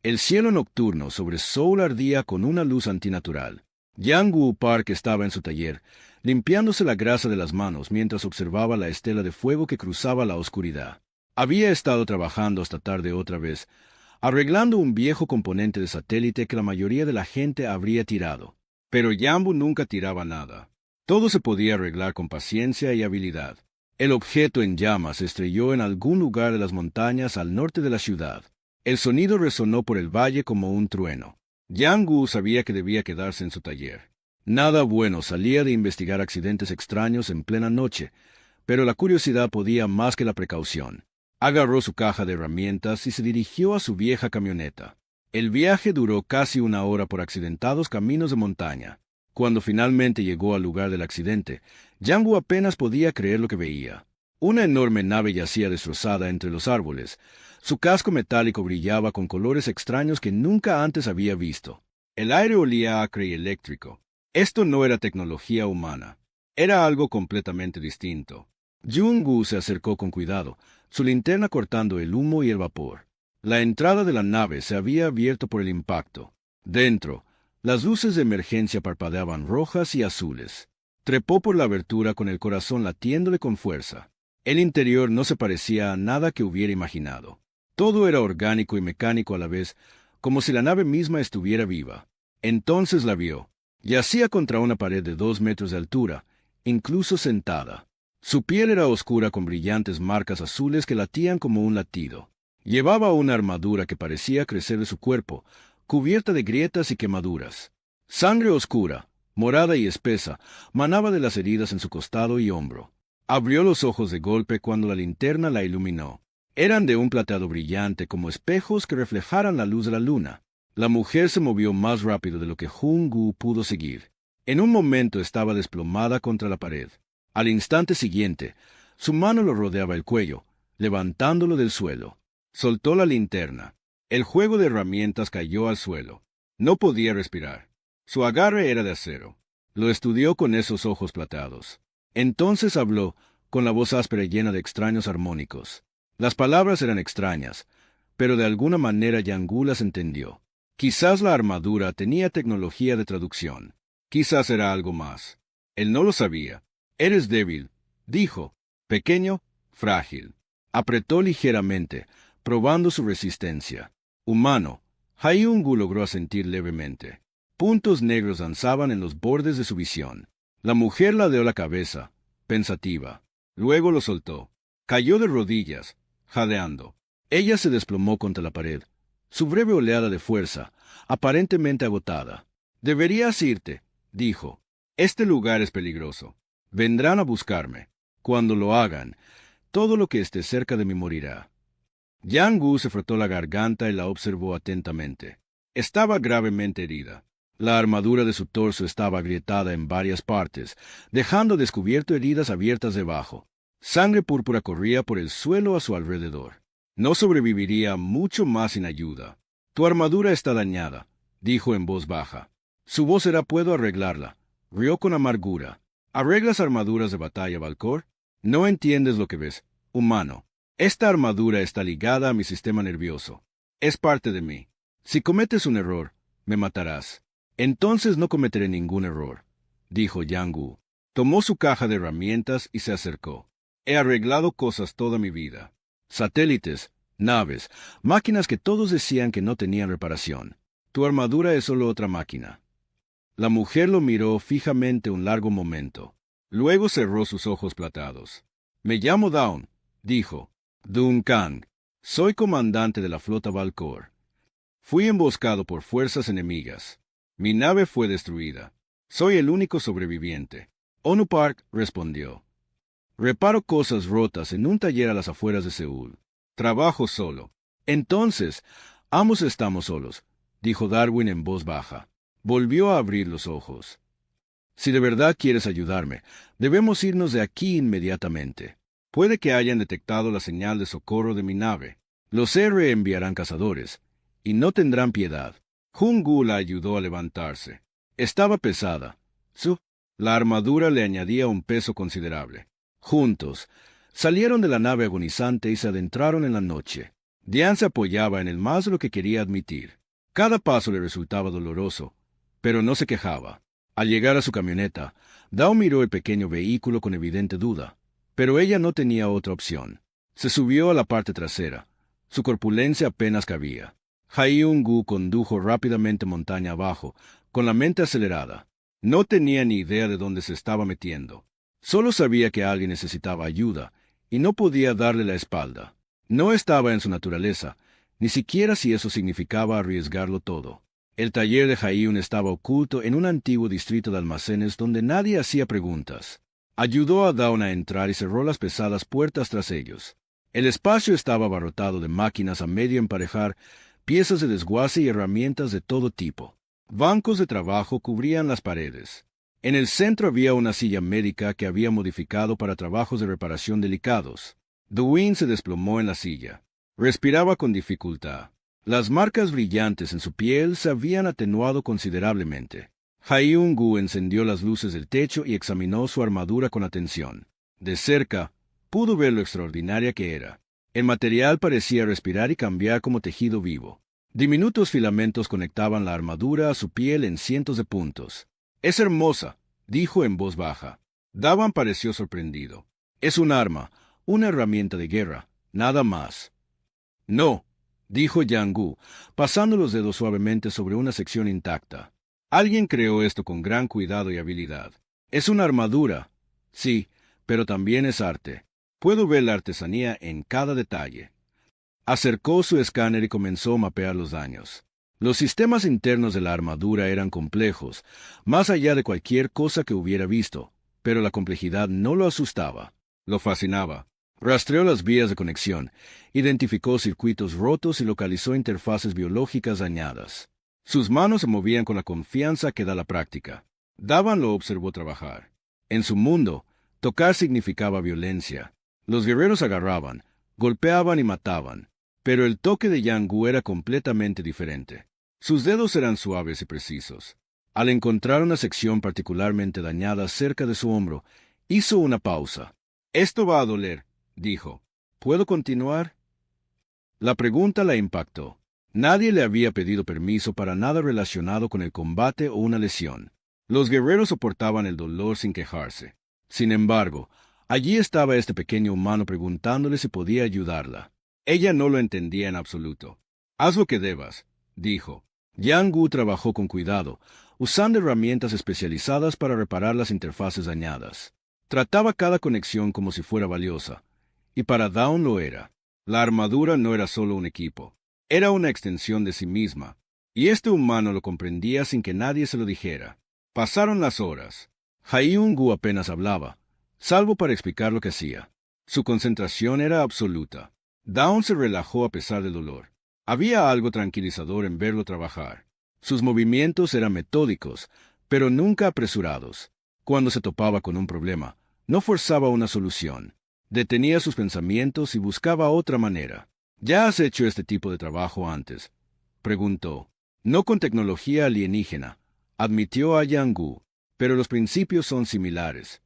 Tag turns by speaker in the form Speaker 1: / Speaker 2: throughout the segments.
Speaker 1: El cielo nocturno sobre Seúl ardía con una luz antinatural. Yang-woo Park estaba en su taller, limpiándose la grasa de las manos mientras observaba la estela de fuego que cruzaba la oscuridad. Había estado trabajando hasta tarde otra vez, arreglando un viejo componente de satélite que la mayoría de la gente habría tirado. Pero Yang-woo nunca tiraba nada. Todo se podía arreglar con paciencia y habilidad. El objeto en llamas se estrelló en algún lugar de las montañas al norte de la ciudad. El sonido resonó por el valle como un trueno. Yang-woo sabía que debía quedarse en su taller. Nada bueno salía de investigar accidentes extraños en plena noche, pero la curiosidad podía más que la precaución. Agarró su caja de herramientas y se dirigió a su vieja camioneta. El viaje duró casi una hora por accidentados caminos de montaña. Cuando finalmente llegó al lugar del accidente, Yang-woo apenas podía creer lo que veía. Una enorme nave yacía destrozada entre los árboles. Su casco metálico brillaba con colores extraños que nunca antes había visto. El aire olía acre y eléctrico. Esto no era tecnología humana. Era algo completamente distinto. Jung-woo se acercó con cuidado, su linterna cortando el humo y el vapor. La entrada de la nave se había abierto por el impacto. Dentro, las luces de emergencia parpadeaban rojas y azules. Trepó por la abertura con el corazón latiéndole con fuerza. El interior no se parecía a nada que hubiera imaginado. Todo era orgánico y mecánico a la vez, como si la nave misma estuviera viva. Entonces la vio. Yacía contra una pared de 2 metros de altura, incluso sentada. Su piel era oscura con brillantes marcas azules que latían como un latido. Llevaba una armadura que parecía crecer de su cuerpo, cubierta de grietas y quemaduras. Sangre oscura, morada y espesa, manaba de las heridas en su costado y hombro. Abrió los ojos de golpe cuando la linterna la iluminó. Eran de un plateado brillante como espejos que reflejaran la luz de la luna. La mujer se movió más rápido de lo que Jung-woo pudo seguir. En un momento estaba desplomada contra la pared. Al instante siguiente, su mano lo rodeaba el cuello, levantándolo del suelo. Soltó la linterna. El juego de herramientas cayó al suelo. No podía respirar. Su agarre era de acero. Lo estudió con esos ojos plateados. Entonces habló, con la voz áspera y llena de extraños armónicos. Las palabras eran extrañas, pero de alguna manera Yang-woo las entendió. Quizás la armadura tenía tecnología de traducción. Quizás era algo más. Él no lo sabía. Eres débil, dijo. Pequeño, frágil. Apretó ligeramente, probando su resistencia. Humano. Jung-woo logró asentir levemente. Puntos negros danzaban en los bordes de su visión. La mujer ladeó la cabeza, pensativa. Luego lo soltó. Cayó de rodillas, jadeando. Ella se desplomó contra la pared. Su breve oleada de fuerza, aparentemente agotada. Deberías irte, dijo. Este lugar es peligroso. Vendrán a buscarme. Cuando lo hagan, todo lo que esté cerca de mí morirá. Yang-woo se frotó la garganta y la observó atentamente. Estaba gravemente herida. La armadura de su torso estaba agrietada en varias partes, dejando descubierto heridas abiertas debajo. Sangre púrpura corría por el suelo a su alrededor. No sobreviviría mucho más sin ayuda. Tu armadura está dañada, dijo en voz baja. Su voz era puedo arreglarla. Rió con amargura. ¿Arreglas armaduras de batalla, Valcor? No entiendes lo que ves, humano. Esta armadura está ligada a mi sistema nervioso. Es parte de mí. Si cometes un error, me matarás. Entonces no cometeré ningún error, dijo Yang-woo. Tomó su caja de herramientas y se acercó. He arreglado cosas toda mi vida. Satélites, naves, máquinas que todos decían que no tenían reparación. Tu armadura es solo otra máquina. La mujer lo miró fijamente un largo momento. Luego cerró sus ojos plateados. Me llamo Dawn, dijo. Duncan. Soy comandante de la flota Valcor. Fui emboscado por fuerzas enemigas. Mi nave fue destruida. Soy el único sobreviviente. Onu Park respondió. Reparo cosas rotas en un taller a las afueras de Seúl. Trabajo solo. Entonces, ambos estamos solos, dijo Darwin en voz baja. Volvió a abrir los ojos. Si de verdad quieres ayudarme, debemos irnos de aquí inmediatamente. Puede que hayan detectado la señal de socorro de mi nave. Los R enviarán cazadores, y no tendrán piedad. Jung-woo la ayudó a levantarse. Estaba pesada. La armadura le añadía un peso considerable. Juntos, salieron de la nave agonizante y se adentraron en la noche. Diane se apoyaba en él más de lo que quería admitir. Cada paso le resultaba doloroso, pero no se quejaba. Al llegar a su camioneta, Dawn miró el pequeño vehículo con evidente duda, pero ella no tenía otra opción. Se subió a la parte trasera. Su corpulencia apenas cabía. Hyun-gu condujo rápidamente montaña abajo, con la mente acelerada. No tenía ni idea de dónde se estaba metiendo. Solo sabía que alguien necesitaba ayuda, y no podía darle la espalda. No estaba en su naturaleza, ni siquiera si eso significaba arriesgarlo todo. El taller de Hyun estaba oculto en un antiguo distrito de almacenes donde nadie hacía preguntas. Ayudó a Dawn a entrar y cerró las pesadas puertas tras ellos. El espacio estaba abarrotado de máquinas a medio emparejar, piezas de desguace y herramientas de todo tipo. Bancos de trabajo cubrían las paredes. En el centro había una silla médica que había modificado para trabajos de reparación delicados. Dwayne se desplomó en la silla. Respiraba con dificultad. Las marcas brillantes en su piel se habían atenuado considerablemente. Hyun-gu encendió las luces del techo y examinó su armadura con atención. De cerca, pudo ver lo extraordinaria que era. El material parecía respirar y cambiar como tejido vivo. Diminutos filamentos conectaban la armadura a su piel en cientos de puntos. «Es hermosa», dijo en voz baja. Dawan pareció sorprendido. «Es un arma, una herramienta de guerra, nada más». «No», dijo Yang-gu, pasando los dedos suavemente sobre una sección intacta. «Alguien creó esto con gran cuidado y habilidad. Es una armadura, sí, pero también es arte. Puedo ver la artesanía en cada detalle». Acercó su escáner y comenzó a mapear los daños. Los sistemas internos de la armadura eran complejos, más allá de cualquier cosa que hubiera visto, pero la complejidad no lo asustaba, lo fascinaba. Rastreó las vías de conexión, identificó circuitos rotos y localizó interfaces biológicas dañadas. Sus manos se movían con la confianza que da la práctica. Dawan lo observó trabajar. En su mundo, tocar significaba violencia. Los guerreros agarraban, golpeaban y mataban, pero el toque de Yang-gu era completamente diferente. Sus dedos eran suaves y precisos. Al encontrar una sección particularmente dañada cerca de su hombro, hizo una pausa. «Esto va a doler», dijo. «¿Puedo continuar?» La pregunta la impactó. Nadie le había pedido permiso para nada relacionado con el combate o una lesión. Los guerreros soportaban el dolor sin quejarse. Sin embargo, allí estaba este pequeño humano preguntándole si podía ayudarla. Ella no lo entendía en absoluto. «Haz lo que debas», dijo. Yang-gu trabajó con cuidado, usando herramientas especializadas para reparar las interfaces dañadas. Trataba cada conexión como si fuera valiosa, y para Dawn lo era. La armadura no era solo un equipo, era una extensión de sí misma, y este humano lo comprendía sin que nadie se lo dijera. Pasaron las horas. Hyun-gu apenas hablaba, salvo para explicar lo que hacía. Su concentración era absoluta. Dawn se relajó a pesar del dolor. Había algo tranquilizador en verlo trabajar. Sus movimientos eran metódicos, pero nunca apresurados. Cuando se topaba con un problema, no forzaba una solución. Detenía sus pensamientos y buscaba otra manera. «¿Ya has hecho este tipo de trabajo antes?», preguntó. «No con tecnología alienígena», admitió a Yang-gu, «pero los principios son similares.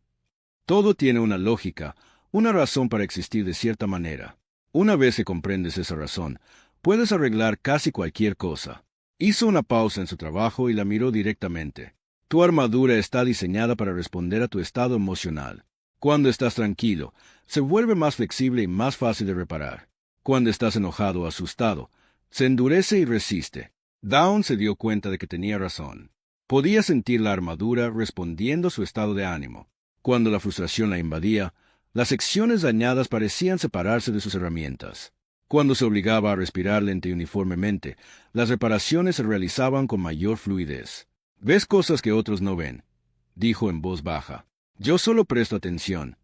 Speaker 1: Todo tiene una lógica, una razón para existir de cierta manera. Una vez que comprendes esa razón, puedes arreglar casi cualquier cosa». Hizo una pausa en su trabajo y la miró directamente. «Tu armadura está diseñada para responder a tu estado emocional. Cuando estás tranquilo, se vuelve más flexible y más fácil de reparar. Cuando estás enojado o asustado, se endurece y resiste». Dawn se dio cuenta de que tenía razón. Podía sentir la armadura respondiendo a su estado de ánimo. Cuando la frustración la invadía, las secciones dañadas parecían separarse de sus herramientas. Cuando se obligaba a respirar lenta y uniformemente, las reparaciones se realizaban con mayor fluidez. «Ves cosas que otros no ven», dijo en voz baja. «Yo solo presto atención»,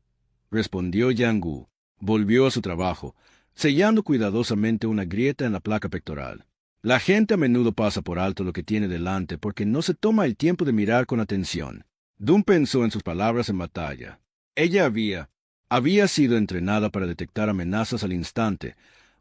Speaker 1: respondió Yang-gu. Volvió a su trabajo, sellando cuidadosamente una grieta en la placa pectoral. La gente a menudo pasa por alto lo que tiene delante porque no se toma el tiempo de mirar con atención. Dun pensó en sus palabras en batalla. Ella había sido entrenada para detectar amenazas al instante,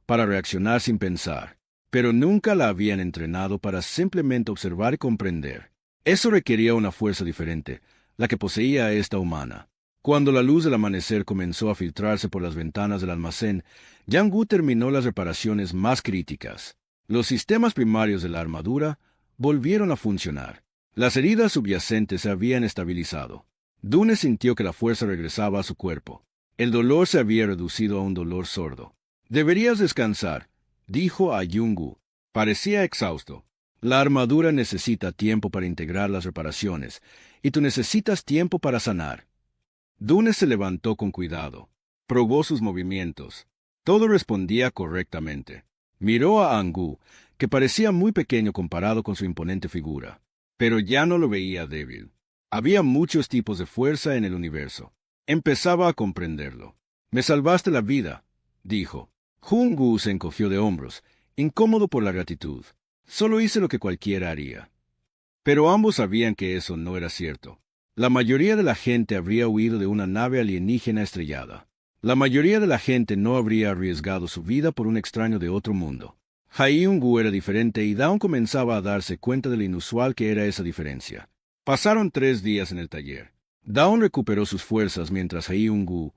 Speaker 1: para reaccionar sin pensar, pero nunca la habían entrenado para simplemente observar y comprender. Eso requería una fuerza diferente, la que poseía esta humana. Cuando la luz del amanecer comenzó a filtrarse por las ventanas del almacén, Yang Gu terminó las reparaciones más críticas. Los sistemas primarios de la armadura volvieron a funcionar. Las heridas subyacentes se habían estabilizado. Dune sintió que la fuerza regresaba a su cuerpo. El dolor se había reducido a un dolor sordo. «Deberías descansar», dijo a Yungu. Parecía exhausto. «La armadura necesita tiempo para integrar las reparaciones, y tú necesitas tiempo para sanar». Dune se levantó con cuidado. Probó sus movimientos. Todo respondía correctamente. Miró a Angu, que parecía muy pequeño comparado con su imponente figura. Pero ya no lo veía débil. Había muchos tipos de fuerza en el universo. Empezaba a comprenderlo. «Me salvaste la vida», dijo. Jungu se encogió de hombros, incómodo por la gratitud. «Solo hice lo que cualquiera haría». Pero ambos sabían que eso no era cierto. La mayoría de la gente habría huido de una nave alienígena estrellada. La mayoría de la gente no habría arriesgado su vida por un extraño de otro mundo. Hyungu era diferente y Dawn comenzaba a darse cuenta de lo inusual que era esa diferencia. Pasaron 3 días en el taller. Dawn recuperó sus fuerzas mientras Hyungu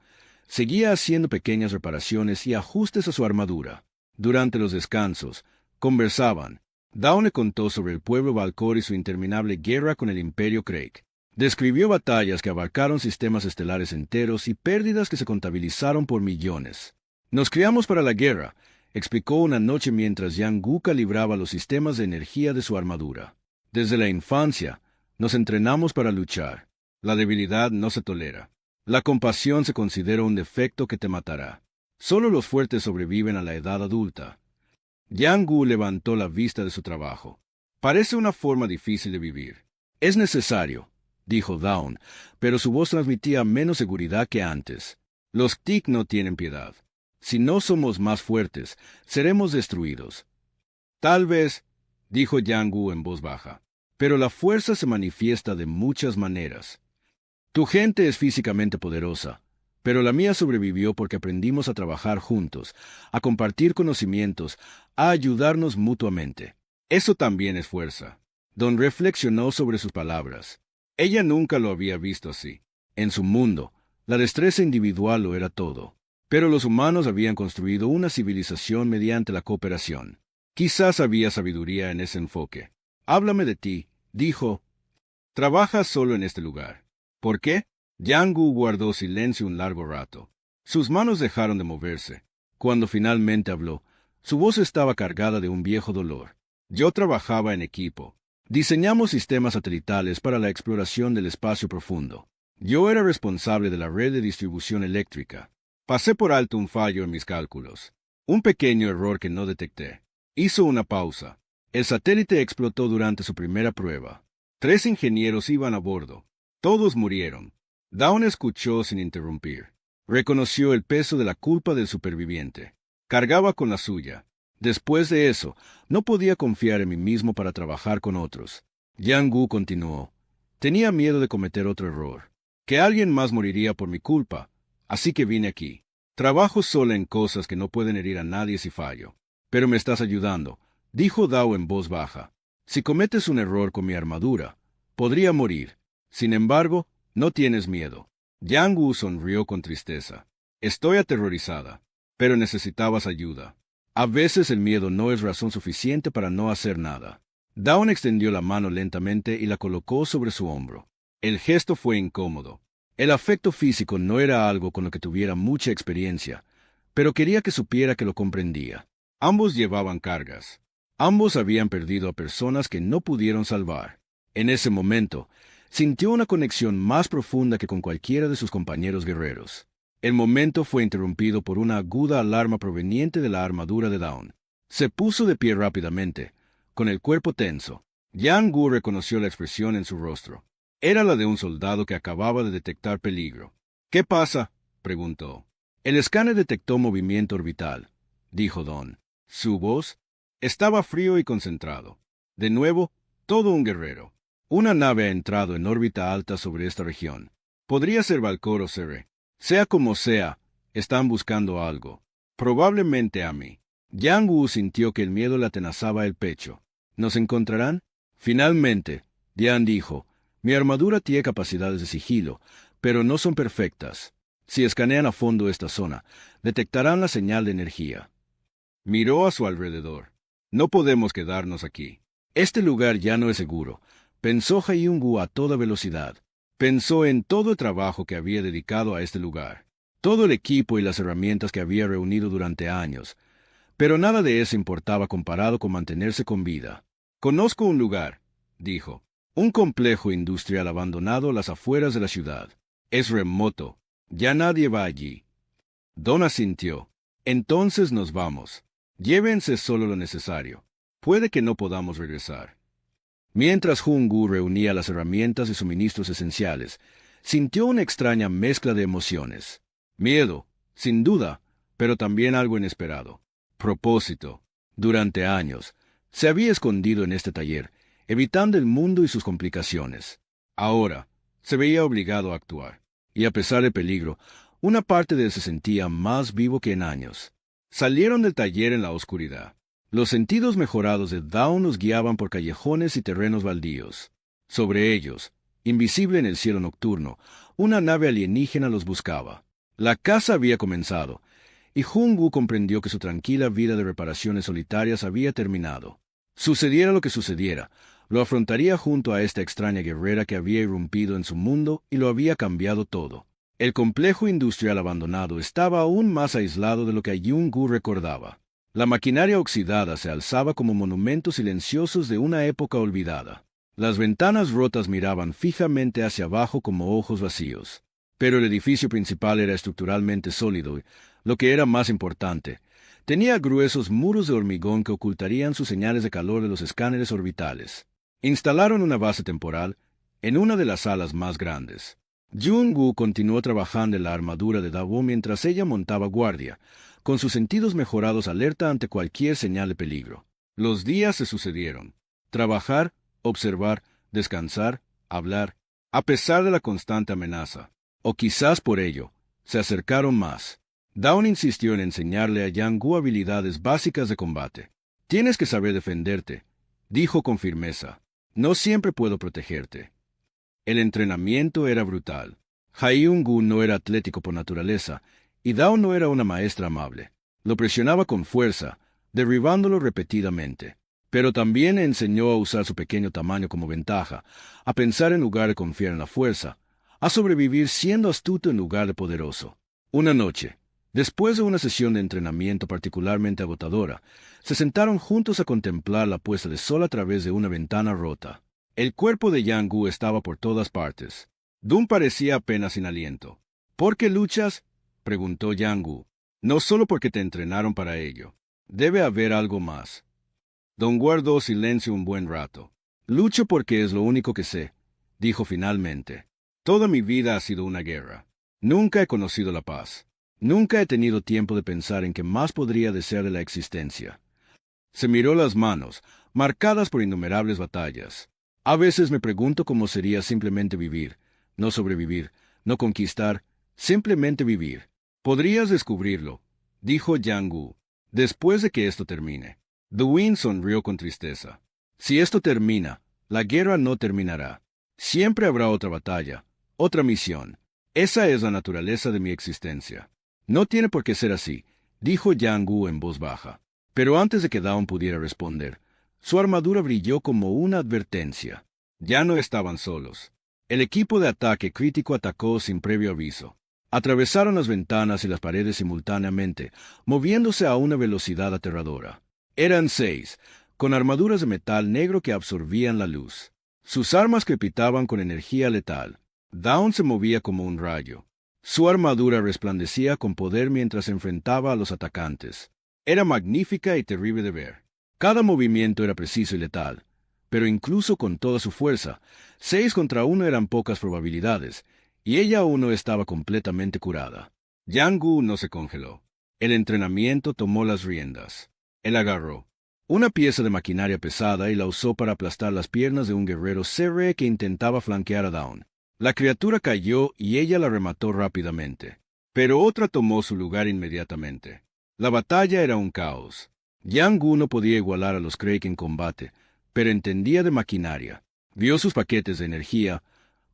Speaker 1: seguía haciendo pequeñas reparaciones y ajustes a su armadura. Durante los descansos, conversaban. Dawn le contó sobre el pueblo Valcor y su interminable guerra con el Imperio Craig. Describió batallas que abarcaron sistemas estelares enteros y pérdidas que se contabilizaron por millones. «Nos criamos para la guerra», explicó una noche mientras Yang Gu calibraba los sistemas de energía de su armadura. «Desde la infancia, nos entrenamos para luchar. La debilidad no se tolera. La compasión se considera un defecto que te matará. Solo los fuertes sobreviven a la edad adulta». Yang Gu levantó la vista de su trabajo. «Parece una forma difícil de vivir. Es necesario», dijo Dawn, pero su voz transmitía menos seguridad que antes. «Los Ktik no tienen piedad. Si no somos más fuertes, seremos destruidos». «Tal vez», dijo Yang Gu en voz baja, «pero la fuerza se manifiesta de muchas maneras. Tu gente es físicamente poderosa, pero la mía sobrevivió porque aprendimos a trabajar juntos, a compartir conocimientos, a ayudarnos mutuamente. Eso también es fuerza». Don reflexionó sobre sus palabras. Ella nunca lo había visto así. En su mundo, la destreza individual lo era todo. Pero los humanos habían construido una civilización mediante la cooperación. Quizás había sabiduría en ese enfoque. «Háblame de ti», dijo. «Trabajas solo en este lugar». «¿Por qué?» Yang Gu guardó silencio un largo rato. Sus manos dejaron de moverse. Cuando finalmente habló, su voz estaba cargada de un viejo dolor. «Yo trabajaba en equipo. Diseñamos sistemas satelitales para la exploración del espacio profundo. Yo era responsable de la red de distribución eléctrica. Pasé por alto un fallo en mis cálculos. Un pequeño error que no detecté. Hizo una pausa. El satélite explotó durante su primera prueba. 3 ingenieros iban a bordo. Todos murieron». Dawn escuchó sin interrumpir. Reconoció el peso de la culpa del superviviente. Cargaba con la suya. «Después de eso, no podía confiar en mí mismo para trabajar con otros». Yang Gu continuó. «Tenía miedo de cometer otro error. Que alguien más moriría por mi culpa. Así que vine aquí. Trabajo solo en cosas que no pueden herir a nadie si fallo. Pero me estás ayudando», dijo Dao en voz baja. «Si cometes un error con mi armadura, podría morir. Sin embargo, no tienes miedo». Yang Gu sonrió con tristeza. «Estoy aterrorizada, pero necesitabas ayuda. A veces el miedo no es razón suficiente para no hacer nada». Dawn extendió la mano lentamente y la colocó sobre su hombro. El gesto fue incómodo. El afecto físico no era algo con lo que tuviera mucha experiencia, pero quería que supiera que lo comprendía. Ambos llevaban cargas. Ambos habían perdido a personas que no pudieron salvar. En ese momento, sintió una conexión más profunda que con cualquiera de sus compañeros guerreros. El momento fue interrumpido por una aguda alarma proveniente de la armadura de Dawn. Se puso de pie rápidamente, con el cuerpo tenso. Yang Gu reconoció la expresión en su rostro. Era la de un soldado que acababa de detectar peligro. «¿Qué pasa?», preguntó. «El escáner detectó movimiento orbital», dijo Dawn. Su voz estaba frío y concentrado. «De nuevo, todo un guerrero. Una nave ha entrado en órbita alta sobre esta región. Podría ser Valcor o Sere. Sea como sea, están buscando algo. Probablemente a mí». Yang Wu sintió que el miedo le atenazaba el pecho. «¿Nos encontrarán?» Finalmente, Dian dijo, «Mi armadura tiene capacidades de sigilo, pero no son perfectas. Si escanean a fondo esta zona, detectarán la señal de energía. Miró a su alrededor. No podemos quedarnos aquí. Este lugar ya no es seguro, pensó Hyun-Woo a toda velocidad. Pensó en todo el trabajo que había dedicado a este lugar, todo el equipo y las herramientas que había reunido durante años, pero nada de eso importaba comparado con mantenerse con vida. Conozco un lugar, dijo, un complejo industrial abandonado a las afueras de la ciudad. Es remoto, ya nadie va allí. Don asintió. Entonces nos vamos. Llévense solo lo necesario. Puede que no podamos regresar. Mientras Hyun-Woo reunía las herramientas y suministros esenciales, sintió una extraña mezcla de emociones. Miedo, sin duda, pero también algo inesperado. Propósito. Durante años, se había escondido en este taller, evitando el mundo y sus complicaciones. Ahora, se veía obligado a actuar. Y a pesar del peligro, una parte de él se sentía más vivo que en años. Salieron del taller en la oscuridad. Los sentidos mejorados de Dawn los guiaban por callejones y terrenos baldíos. Sobre ellos, invisible en el cielo nocturno, una nave alienígena los buscaba. La caza había comenzado, y Hyun-Woo comprendió que su tranquila vida de reparaciones solitarias había terminado. Sucediera lo que sucediera, lo afrontaría junto a esta extraña guerrera que había irrumpido en su mundo y lo había cambiado todo. El complejo industrial abandonado estaba aún más aislado de lo que Hyun-Woo recordaba. La maquinaria oxidada se alzaba como monumentos silenciosos de una época olvidada. Las ventanas rotas miraban fijamente hacia abajo como ojos vacíos. Pero el edificio principal era estructuralmente sólido y, lo que era más importante, tenía gruesos muros de hormigón que ocultarían sus señales de calor de los escáneres orbitales. Instalaron una base temporal en una de las salas más grandes. Hyun-Woo continuó trabajando en la armadura de Dawo mientras ella montaba guardia, con sus sentidos mejorados alerta ante cualquier señal de peligro. Los días se sucedieron. Trabajar, observar, descansar, hablar, a pesar de la constante amenaza. O quizás por ello, se acercaron más. Dawn insistió en enseñarle a Yang-Woo habilidades básicas de combate. Tienes que saber defenderte, dijo con firmeza. No siempre puedo protegerte. El entrenamiento era brutal. Hyun-Woo no era atlético por naturaleza, y Dawn no era una maestra amable. Lo presionaba con fuerza, derribándolo repetidamente. Pero también enseñó a usar su pequeño tamaño como ventaja, a pensar en lugar de confiar en la fuerza, a sobrevivir siendo astuto en lugar de poderoso. Una noche, después de una sesión de entrenamiento particularmente agotadora, se sentaron juntos a contemplar la puesta de sol a través de una ventana rota. El cuerpo de Yang-Woo estaba por todas partes. Dun parecía apenas sin aliento. ¿Por qué luchas?, preguntó Yang-Woo. No solo porque te entrenaron para ello. Debe haber algo más. Don guardó silencio un buen rato. Lucho porque es lo único que sé, dijo finalmente. Toda mi vida ha sido una guerra. Nunca he conocido la paz. Nunca he tenido tiempo de pensar en qué más podría desear de la existencia. Se miró las manos, marcadas por innumerables batallas. A veces me pregunto cómo sería simplemente vivir, no sobrevivir, no conquistar, simplemente vivir. Podrías descubrirlo, dijo Yang-Woo, después de que esto termine. Duin sonrió con tristeza. Si esto termina, la guerra no terminará. Siempre habrá otra batalla, otra misión. Esa es la naturaleza de mi existencia. No tiene por qué ser así, dijo Yang-Woo en voz baja. Pero antes de que Dawn pudiera responder, su armadura brilló como una advertencia. Ya no estaban solos. El equipo de ataque crítico atacó sin previo aviso. Atravesaron las ventanas y las paredes simultáneamente, moviéndose a una velocidad aterradora. Eran 6, con armaduras de metal negro que absorbían la luz. Sus armas crepitaban con energía letal. Dawn se movía como un rayo. Su armadura resplandecía con poder mientras enfrentaba a los atacantes. Era magnífica y terrible de ver. Cada movimiento era preciso y letal, pero incluso con toda su fuerza, 6 contra 1 eran pocas probabilidades, y ella aún no estaba completamente curada. Yang-Woo no se congeló. El entrenamiento tomó las riendas. Él agarró una pieza de maquinaria pesada y la usó para aplastar las piernas de un guerrero CR que intentaba flanquear a Dawn. La criatura cayó y ella la remató rápidamente. Pero otra tomó su lugar inmediatamente. La batalla era un caos. Yang-Woo no podía igualar a los Craig en combate, pero entendía de maquinaria. Vio sus paquetes de energía,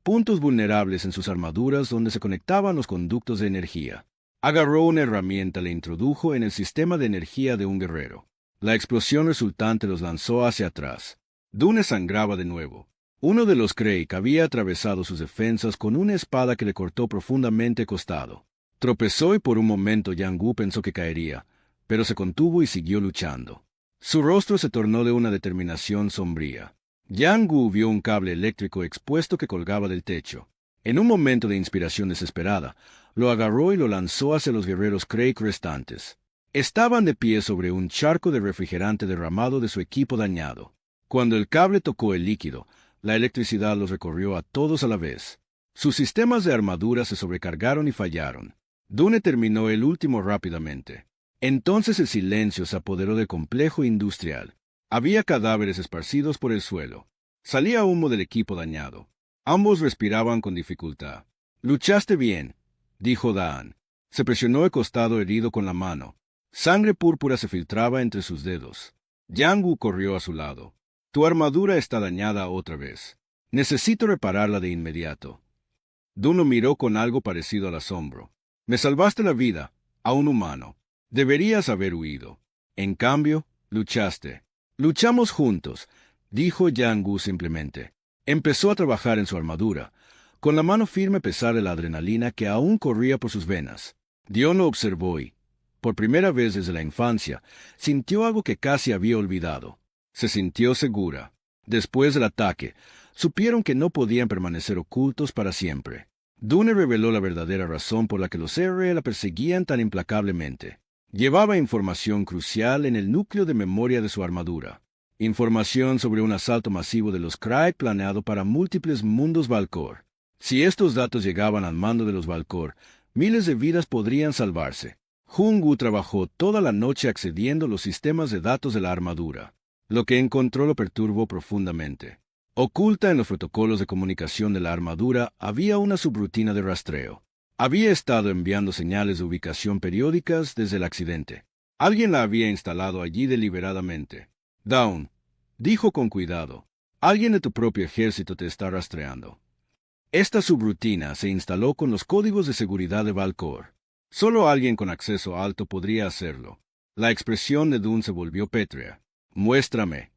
Speaker 1: puntos vulnerables en sus armaduras donde se conectaban los conductos de energía. Agarró una herramienta y la introdujo en el sistema de energía de un guerrero. La explosión resultante los lanzó hacia atrás. Dune sangraba de nuevo. Uno de los Craig había atravesado sus defensas con una espada que le cortó profundamente el costado. Tropezó y por un momento Jiang Wu pensó que caería, pero se contuvo y siguió luchando. Su rostro se tornó de una determinación sombría. Jiang Wu vio un cable eléctrico expuesto que colgaba del techo. En un momento de inspiración desesperada, lo agarró y lo lanzó hacia los guerreros Craig restantes. Estaban de pie sobre un charco de refrigerante derramado de su equipo dañado. Cuando el cable tocó el líquido, la electricidad los recorrió a todos a la vez. Sus sistemas de armadura se sobrecargaron y fallaron. Dune terminó el último rápidamente. Entonces el silencio se apoderó del complejo industrial. Había cadáveres esparcidos por el suelo. Salía humo del equipo dañado. Ambos respiraban con dificultad. «Luchaste bien», dijo Daan. Se presionó el costado herido con la mano. Sangre púrpura se filtraba entre sus dedos. Jiang Wu corrió a su lado. «Tu armadura está dañada otra vez. Necesito repararla de inmediato». Dune lo miró con algo parecido al asombro. «Me salvaste la vida, a un humano. Deberías haber huido. En cambio, luchaste». «Luchamos juntos», dijo Jiang Wu simplemente. Empezó a trabajar en su armadura, con la mano firme a pesar de la adrenalina que aún corría por sus venas. Dion lo observó y, por primera vez desde la infancia, sintió algo que casi había olvidado. Se sintió segura. Después del ataque, supieron que no podían permanecer ocultos para siempre. Dune reveló la verdadera razón por la que los R la perseguían tan implacablemente. Llevaba información crucial en el núcleo de memoria de su armadura. Información sobre un asalto masivo de los Craig planeado para múltiples mundos Valcor. Si estos datos llegaban al mando de los Valcor, miles de vidas podrían salvarse. Jiang Wu trabajó toda la noche accediendo a los sistemas de datos de la armadura. Lo que encontró lo perturbó profundamente. Oculta en los protocolos de comunicación de la armadura había una subrutina de rastreo. Había estado enviando señales de ubicación periódicas desde el accidente. Alguien la había instalado allí deliberadamente. «Dawn», dijo con cuidado, «alguien de tu propio ejército te está rastreando». Esta subrutina se instaló con los códigos de seguridad de Valcor. Solo alguien con acceso alto podría hacerlo. La expresión de Dune se volvió pétrea. «Muéstrame».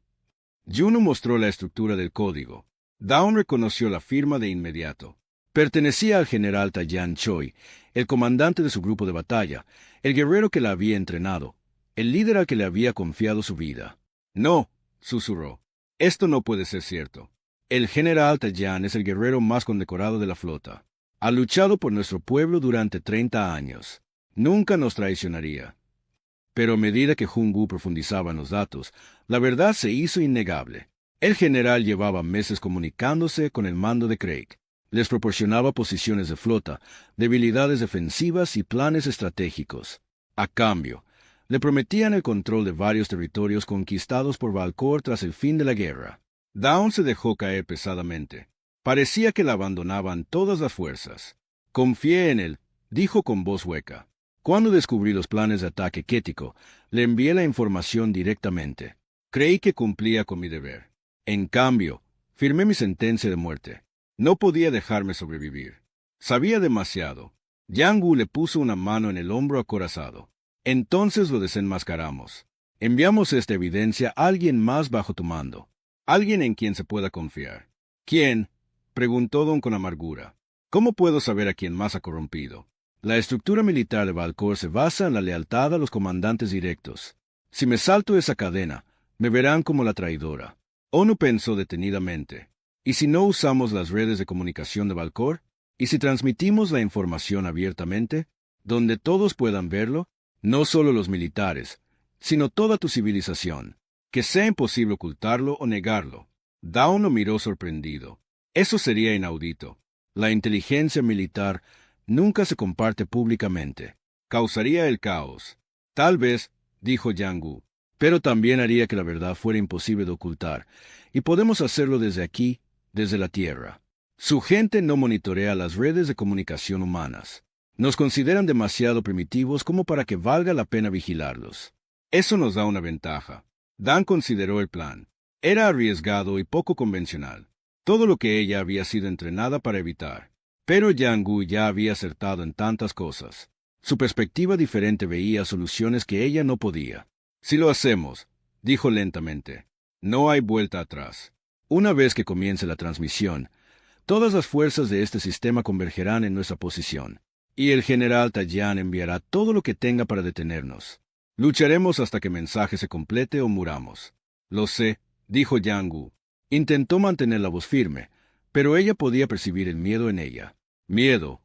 Speaker 1: Juno mostró la estructura del código. Dawn reconoció la firma de inmediato. Pertenecía al general Tayan Choi, el comandante de su grupo de batalla, el guerrero que la había entrenado, el líder al que le había confiado su vida. «No», susurró. «Esto no puede ser cierto. El general Tayan es el guerrero más condecorado de la flota. Ha luchado por nuestro pueblo durante 30 años. Nunca nos traicionaría». Pero a medida que Jiang Wu profundizaba en los datos, la verdad se hizo innegable. El general llevaba meses comunicándose con el mando de Craig. Les proporcionaba posiciones de flota, debilidades defensivas y planes estratégicos. A cambio, le prometían el control de varios territorios conquistados por Valcor tras el fin de la guerra. Dawn se dejó caer pesadamente. Parecía que la abandonaban todas las fuerzas. «Confié en él», dijo con voz hueca. «Cuando descubrí los planes de ataque kético, le envié la información directamente. Creí que cumplía con mi deber. En cambio, firmé mi sentencia de muerte. No podía dejarme sobrevivir. Sabía demasiado». Jiang Wu le puso una mano en el hombro acorazado. «Entonces lo desenmascaramos. Enviamos esta evidencia a alguien más bajo tu mando. Alguien en quien se pueda confiar». «¿Quién?», preguntó Don con amargura. «¿Cómo puedo saber a quién más ha corrompido? La estructura militar de Valcor se basa en la lealtad a los comandantes directos. Si me salto esa cadena, me verán como la traidora». Onu pensó detenidamente. «¿Y si no usamos las redes de comunicación de Valcor? ¿Y si transmitimos la información abiertamente, donde todos puedan verlo? No solo los militares, sino toda tu civilización. Que sea imposible ocultarlo o negarlo». Dawn lo miró sorprendido. Eso sería inaudito. La inteligencia militar nunca se comparte públicamente. Causaría el caos. «Tal vez», dijo Jiang Wu, «pero también haría que la verdad fuera imposible de ocultar, y podemos hacerlo desde aquí, desde la Tierra. Su gente no monitorea las redes de comunicación humanas. Nos consideran demasiado primitivos como para que valga la pena vigilarlos. Eso nos da una ventaja». Dan consideró el plan. Era arriesgado y poco convencional. todo lo que ella había sido entrenada para evitar. Pero Jiang Gu ya había acertado en tantas cosas. Su perspectiva diferente veía soluciones que ella no podía. Si lo hacemos, dijo lentamente, no hay vuelta atrás. Una vez que comience la transmisión, todas las fuerzas de este sistema convergerán en nuestra posición, y el general Tajian enviará todo lo que tenga para detenernos. Lucharemos hasta que el mensaje se complete o muramos. Lo sé, dijo Jiang Gu. Intentó mantener la voz firme, pero ella podía percibir el miedo en ella. Miedo,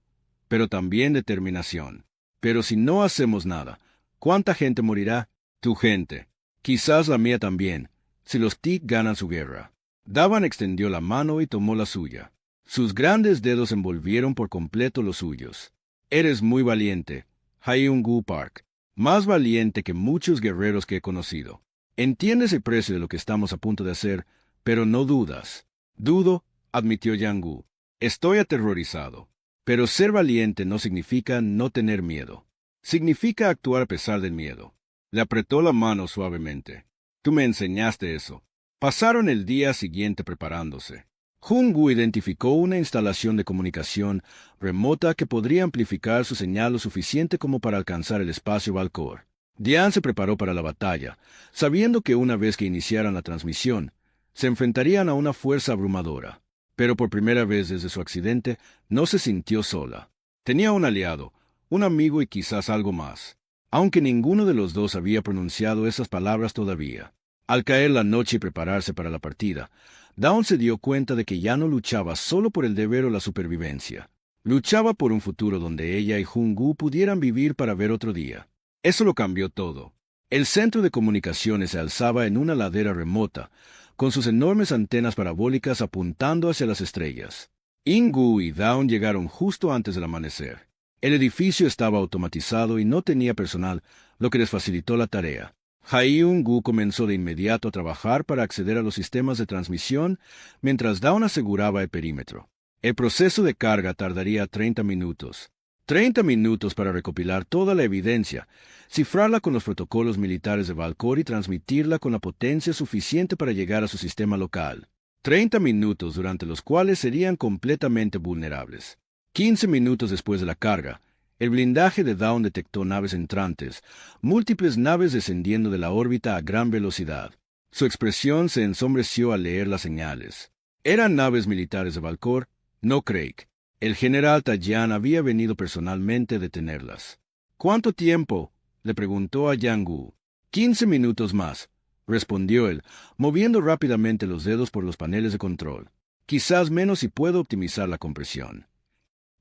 Speaker 1: pero también determinación. Pero si no hacemos nada, ¿cuánta gente morirá? Tu gente. Quizás la mía también, si los Tik ganan su guerra. Davan extendió la mano y tomó la suya. Sus grandes dedos envolvieron por completo los suyos. Eres muy valiente, Hyung-Gu Park. Más valiente que muchos guerreros que he conocido. Entiendes el precio de lo que estamos a punto de hacer, pero no dudas. Dudo, admitió Jiang Gu. Estoy aterrorizado. Pero ser valiente no significa no tener miedo. Significa actuar a pesar del miedo. Le apretó la mano suavemente. Tú me enseñaste eso. Pasaron el día siguiente preparándose. Hyung-Gu identificó una instalación de comunicación remota que podría amplificar su señal lo suficiente como para alcanzar el espacio Valcor. Dian se preparó para la batalla, sabiendo que una vez que iniciaran la transmisión, se enfrentarían a una fuerza abrumadora. Pero por primera vez desde su accidente, no se sintió sola. Tenía un aliado, un amigo y quizás algo más, aunque ninguno de los dos había pronunciado esas palabras todavía. Al caer la noche y prepararse para la partida, Dawn se dio cuenta de que ya no luchaba solo por el deber o la supervivencia. Luchaba por un futuro donde ella y Hyung-Gu pudieran vivir para ver otro día. Eso lo cambió todo. El centro de comunicaciones se alzaba en una ladera remota, con sus enormes antenas parabólicas apuntando hacia las estrellas. Hyung-Gu y Dawn llegaron justo antes del amanecer. El edificio estaba automatizado y no tenía personal, lo que les facilitó la tarea. Hyung-Gu comenzó de inmediato a trabajar para acceder a los sistemas de transmisión, mientras Dawn aseguraba el perímetro. El proceso de carga tardaría 30 minutos. 30 minutos para recopilar toda la evidencia, cifrarla con los protocolos militares de Valcor y transmitirla con la potencia suficiente para llegar a su sistema local. 30 minutos durante los cuales serían completamente vulnerables. 15 minutos después de la carga, el blindaje de Dawn detectó naves entrantes, múltiples naves descendiendo de la órbita a gran velocidad. Su expresión se ensombreció al leer las señales. ¿Eran naves militares de Valcor? No Craig. El general Tajian había venido personalmente a detenerlas. ¿Cuánto tiempo? Le preguntó a Jiang Gu. 15 minutos más, respondió él, moviendo rápidamente los dedos por los paneles de control. Quizás menos si puedo optimizar la compresión.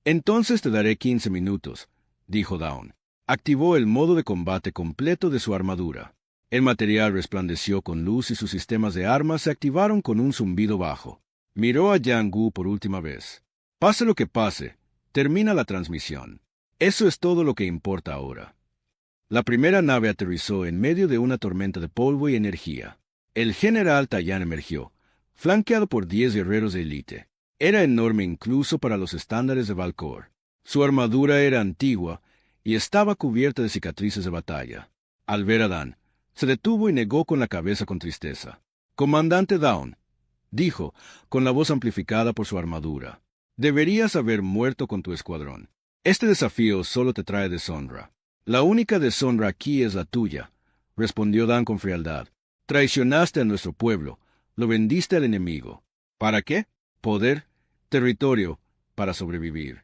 Speaker 1: Entonces te daré 15 minutos, dijo Dawn. Activó el modo de combate completo de su armadura. El material resplandeció con luz y sus sistemas de armas se activaron con un zumbido bajo. Miró a Jiang Gu por última vez. Pase lo que pase, termina la transmisión. Eso es todo lo que importa ahora. La primera nave aterrizó en medio de una tormenta de polvo y energía. El general Tajian emergió, flanqueado por 10 guerreros de élite. Era enorme incluso para los estándares de Valcor. Su armadura era antigua y estaba cubierta de cicatrices de batalla. Al ver a Dan, se detuvo y negó con la cabeza con tristeza. «Comandante Dawn», dijo, con la voz amplificada por su armadura, «deberías haber muerto con tu escuadrón. Este desafío solo te trae deshonra». «La única deshonra aquí es la tuya», respondió Dan con frialdad. «Traicionaste a nuestro pueblo, lo vendiste al enemigo. ¿Para qué? Poder, territorio, para sobrevivir».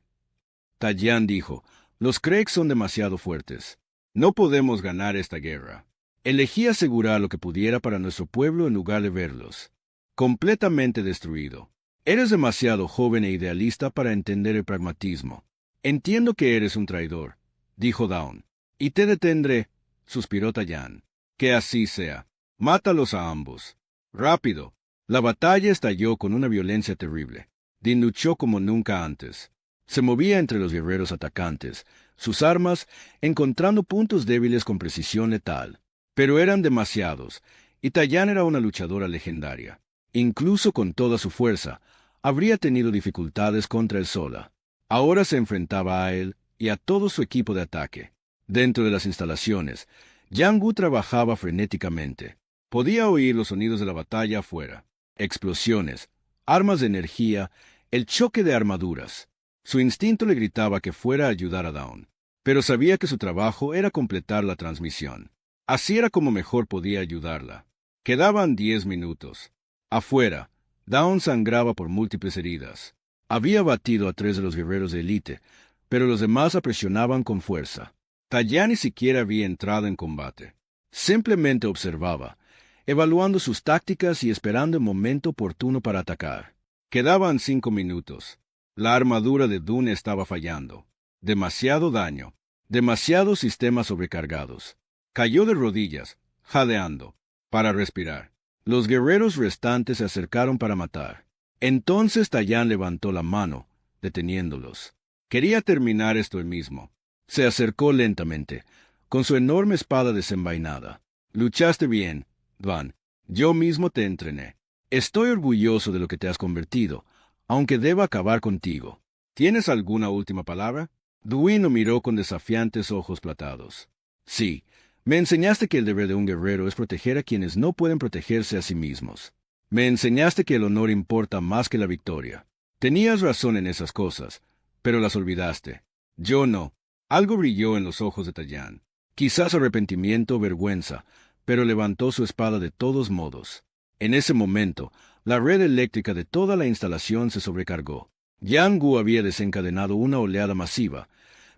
Speaker 1: Tajian dijo, «Los Craig son demasiado fuertes. No podemos ganar esta guerra. Elegí asegurar lo que pudiera para nuestro pueblo en lugar de verlos completamente destruido. Eres demasiado joven e idealista para entender el pragmatismo. Entiendo que eres un traidor», dijo Dawn. «Y te detendré», suspiró Tajian. «Que así sea. Mátalos a ambos. Rápido». La batalla estalló con una violencia terrible. Din luchó como nunca antes. Se movía entre los guerreros atacantes, sus armas encontrando puntos débiles con precisión letal. Pero eran demasiados, y Tajian era una luchadora legendaria. Incluso con toda su fuerza, habría tenido dificultades contra él sola. Ahora se enfrentaba a él y a todo su equipo de ataque. Dentro de las instalaciones, Jiang Gu trabajaba frenéticamente. Podía oír los sonidos de la batalla afuera. Explosiones, armas de energía, el choque de armaduras. Su instinto le gritaba que fuera a ayudar a Dawn, pero sabía que su trabajo era completar la transmisión. Así era como mejor podía ayudarla. Quedaban 10 minutos. Afuera, Dawn sangraba por múltiples heridas. Había batido a 3 de los guerreros de élite, pero los demás la presionaban con fuerza. Tallán ni siquiera había entrado en combate. Simplemente observaba, evaluando sus tácticas y esperando el momento oportuno para atacar. Quedaban 5 minutos. La armadura de Dune estaba fallando. Demasiado daño. Demasiados sistemas sobrecargados. Cayó de rodillas, jadeando, para respirar. Los guerreros restantes se acercaron para matar. Entonces Tallán levantó la mano, deteniéndolos. Quería terminar esto él mismo. Se acercó lentamente, con su enorme espada desenvainada. Luchaste bien, Dwan. Yo mismo te entrené. Estoy orgulloso de lo que te has convertido, aunque deba acabar contigo. ¿Tienes alguna última palabra? Dwyn lo miró con desafiantes ojos platados. Sí, me enseñaste que el deber de un guerrero es proteger a quienes no pueden protegerse a sí mismos. Me enseñaste que el honor importa más que la victoria. Tenías razón en esas cosas, pero las olvidaste. Yo no. Algo brilló en los ojos de Tallán. Quizás arrepentimiento o vergüenza, pero levantó su espada de todos modos. En ese momento, la red eléctrica de toda la instalación se sobrecargó. Yang Gu había desencadenado una oleada masiva,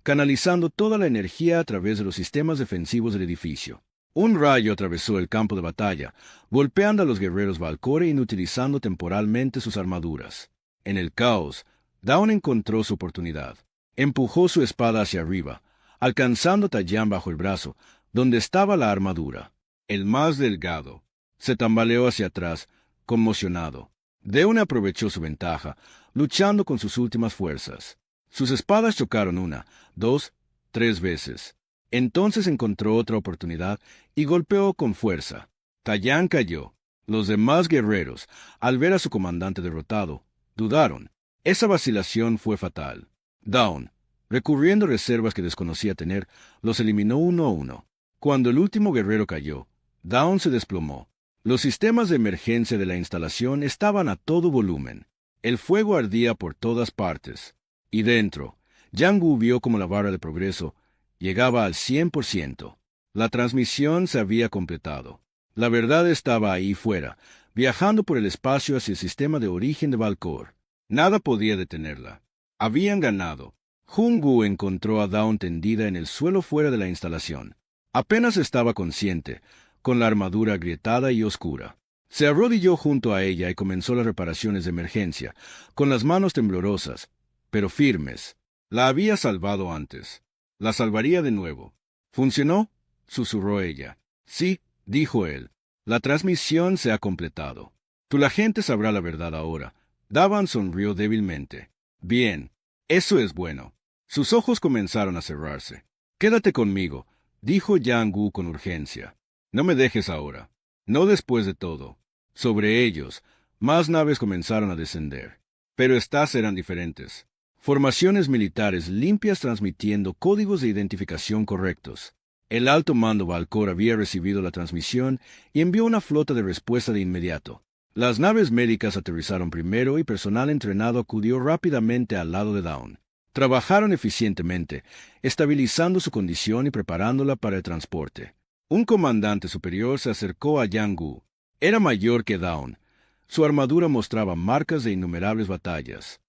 Speaker 1: canalizando toda la energía a través de los sistemas defensivos del edificio. Un rayo atravesó el campo de batalla, golpeando a los guerreros Valkyrie e inutilizando temporalmente sus armaduras. En el caos, Dawn encontró su oportunidad. Empujó su espada hacia arriba, alcanzando a Tallán bajo el brazo, donde estaba la armadura. El más delgado se tambaleó hacia atrás, conmocionado. Dawn aprovechó su ventaja, luchando con sus últimas fuerzas. Sus espadas chocaron 1, 2, 3 veces. Entonces encontró otra oportunidad y golpeó con fuerza. Tallán cayó. Los demás guerreros, al ver a su comandante derrotado, dudaron. Esa vacilación fue fatal. Dawn, recurriendo a reservas que desconocía tener, los eliminó 1 a 1. Cuando el último guerrero cayó, Dawn se desplomó. Los sistemas de emergencia de la instalación estaban a todo volumen. El fuego ardía por todas partes. Y dentro, Yang Gu vio como la barra de progreso llegaba al 100%. La transmisión se había completado. La verdad estaba ahí fuera, viajando por el espacio hacia el sistema de origen de Valkor. Nada podía detenerla. Habían ganado. Jun Gu encontró a Dawn tendida en el suelo fuera de la instalación. Apenas estaba consciente, con la armadura agrietada y oscura. Se arrodilló junto a ella y comenzó las reparaciones de emergencia, con las manos temblorosas, pero firmes. La había salvado antes. La salvaría de nuevo. ¿Funcionó?, susurró ella. Sí, dijo él. La transmisión se ha completado. La gente sabrá la verdad ahora. Davan sonrió débilmente. Bien. Eso es bueno. Sus ojos comenzaron a cerrarse. Quédate conmigo, dijo Yang Gu con urgencia. No me dejes ahora. No después de todo. Sobre ellos, más naves comenzaron a descender. Pero estas eran diferentes. Formaciones militares limpias transmitiendo códigos de identificación correctos. El alto mando Valkor había recibido la transmisión y envió una flota de respuesta de inmediato. Las naves médicas aterrizaron primero y personal entrenado acudió rápidamente al lado de Dawn. Trabajaron eficientemente, estabilizando su condición y preparándola para el transporte. Un comandante superior se acercó a Yang Gu. Era mayor que Dawn. Su armadura mostraba marcas de innumerables batallas.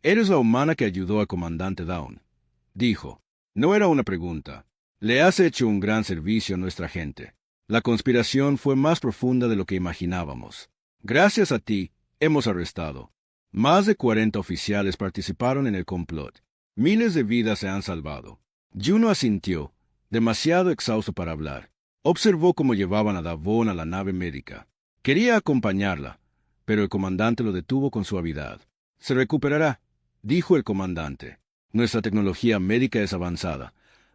Speaker 1: «Eres la humana que ayudó al comandante Dawn», dijo. No era una pregunta. Le has hecho un gran servicio a nuestra gente. La conspiración fue más profunda de lo que imaginábamos. Gracias a ti, hemos arrestado. Más de 40 oficiales participaron en el complot. Miles de vidas se han salvado. Juno asintió, demasiado exhausto para hablar. Observó cómo llevaban a Davon a la nave médica. Quería acompañarla, pero el comandante lo detuvo con suavidad. Se recuperará, dijo el comandante. Nuestra tecnología médica es avanzada,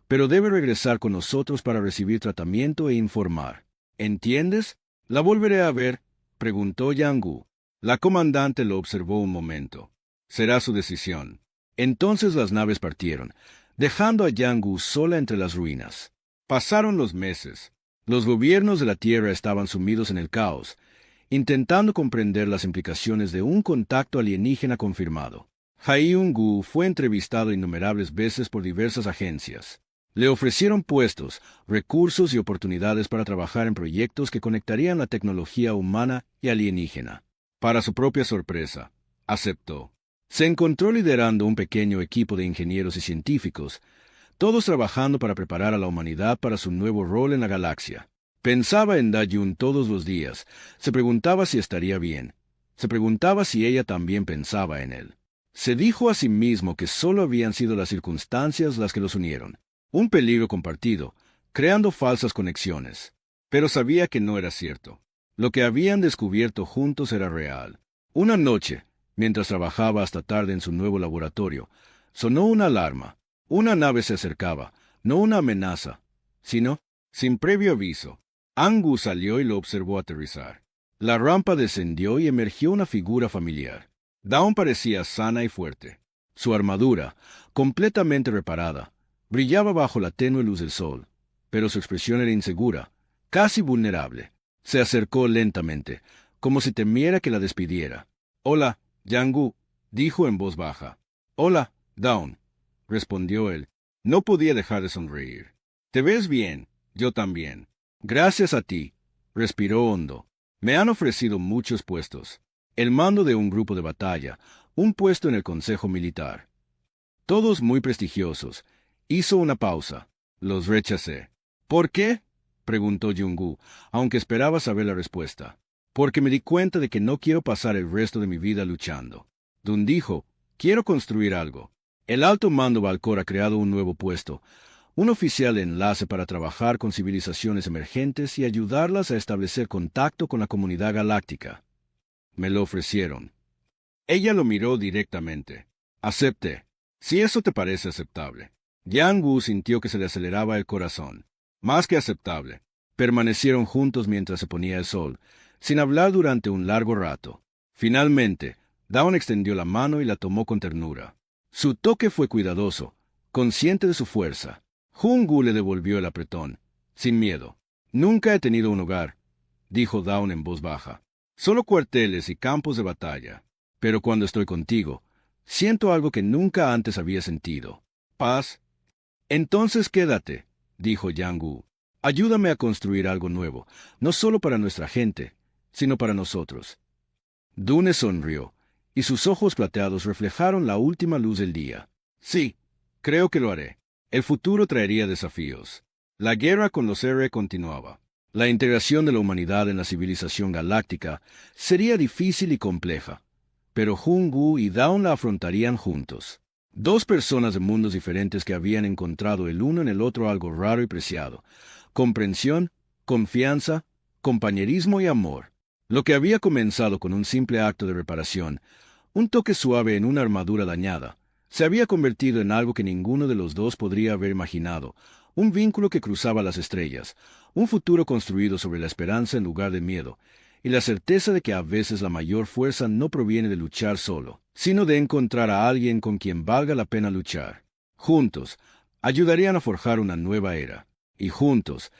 Speaker 1: pero debe regresar con nosotros para recibir tratamiento e informar. ¿Entiendes? ¿La volveré a ver?, preguntó Yang Gu. La comandante lo observó un momento. Será su decisión. Entonces las naves partieron, dejando a Yang Gu sola entre las ruinas. Pasaron los meses. Los gobiernos de la Tierra estaban sumidos en el caos, intentando comprender las implicaciones de un contacto alienígena confirmado. Hyun-gu fue entrevistado innumerables veces por diversas agencias. Le ofrecieron puestos, recursos y oportunidades para trabajar en proyectos que conectarían la tecnología humana y alienígena. Para su propia sorpresa, aceptó. Se encontró liderando un pequeño equipo de ingenieros y científicos, todos trabajando para preparar a la humanidad para su nuevo rol en la galaxia. Pensaba en Da-Jun todos los días, se preguntaba si estaría bien, se preguntaba si ella también pensaba en él. Se dijo a sí mismo que solo habían sido las circunstancias las que los unieron. Un peligro compartido, creando falsas conexiones. Pero sabía que no era cierto. Lo que habían descubierto juntos era real. Una noche, mientras trabajaba hasta tarde en su nuevo laboratorio, sonó una alarma. Una nave se acercaba, no una amenaza, sino, sin previo aviso. Angu salió y lo observó aterrizar. La rampa descendió y emergió una figura familiar. Dawn parecía sana y fuerte. Su armadura, completamente reparada, brillaba bajo la tenue luz del sol, pero su expresión era insegura, casi vulnerable. Se acercó lentamente, como si temiera que la despidiera. «Hola, Yang-gu», dijo en voz baja. «Hola, Dawn», respondió él. No podía dejar de sonreír. «Te ves bien, yo también». «Gracias a ti», respiró hondo. «Me han ofrecido muchos puestos. El mando de un grupo de batalla, un puesto en el Consejo Militar. Todos muy prestigiosos. Hizo una pausa. Los rechacé. «¿Por qué?», preguntó Jung-gu, aunque esperaba saber la respuesta. «Porque me di cuenta de que no quiero pasar el resto de mi vida luchando». Dun dijo, «Quiero construir algo». El alto mando Valcor ha creado un nuevo puesto, un oficial de enlace para trabajar con civilizaciones emergentes y ayudarlas a establecer contacto con la comunidad galáctica. Me lo ofrecieron. Ella lo miró directamente. «Acepté. Si eso te parece aceptable». Yang-gu sintió que se le aceleraba el corazón. Más que aceptable. Permanecieron juntos mientras se ponía el sol, sin hablar durante un largo rato. Finalmente, Dawn extendió la mano y la tomó con ternura. Su toque fue cuidadoso, consciente de su fuerza. Jung-gu le devolvió el apretón, sin miedo. «Nunca he tenido un hogar», dijo Dawn en voz baja. «Solo cuarteles y campos de batalla. Pero cuando estoy contigo, siento algo que nunca antes había sentido. Paz». «Entonces quédate», dijo Yang-gu. «Ayúdame a construir algo nuevo, no solo para nuestra gente, sino para nosotros». Dune sonrió, y sus ojos plateados reflejaron la última luz del día. «Sí, creo que lo haré». El futuro traería desafíos. La guerra con los R continuaba. La integración de la humanidad en la civilización galáctica sería difícil y compleja, pero Jung-gu y Dawn la afrontarían juntos. Dos personas de mundos diferentes que habían encontrado el uno en el otro algo raro y preciado: comprensión, confianza, compañerismo y amor. Lo que había comenzado con un simple acto de reparación, un toque suave en una armadura dañada, se había convertido en algo que ninguno de los dos podría haber imaginado, un vínculo que cruzaba las estrellas, un futuro construido sobre la esperanza en lugar de miedo, y la certeza de que a veces la mayor fuerza no proviene de luchar solo, sino de encontrar a alguien con quien valga la pena luchar. Juntos, ayudarían a forjar una nueva era, y juntos,